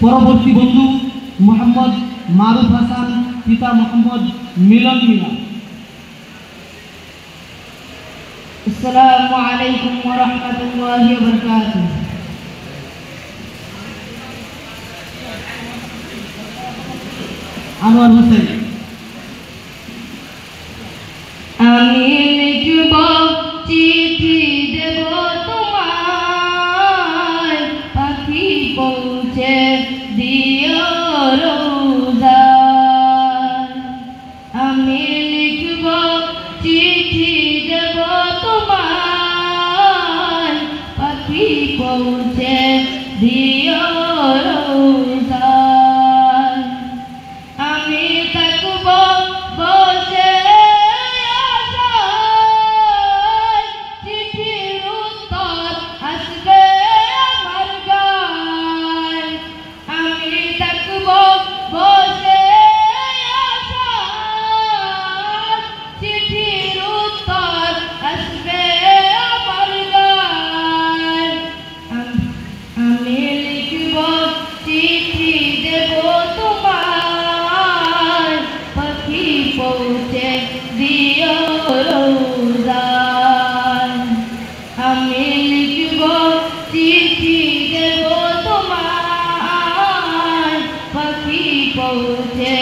পরবর্তী বন্ধু মোহাম্মদ মারুফ হাসান, পিতা মোহাম্মদ মিলন মিয়া। আসসালামু আলাইকুম ওয়া রাহমাতুল্লাহি ওয়া বারাকাতুহু। আনোয়ার হোসেন। আমি লিখব চিঠি দেব তোমায়, পাখি পৌঁছে দিও রোজায়। আমি লিখব চিঠি দেব তোমায়, পাখি পৌঁছে দিও রোজায়। আমি থাকব বসে আশায়, চিঠির উত্তর আসবে আমার গায়। আমি থাকব বসে আশায়, চিঠির উত্তর আসবে আমার গায়। আমি লিখব চিঠি দেব তোমায়, পাখি পৌঁছে দিও রোজায়। আমি লিখব চিঠি দেব তোমায়, পাখি পৌঁছে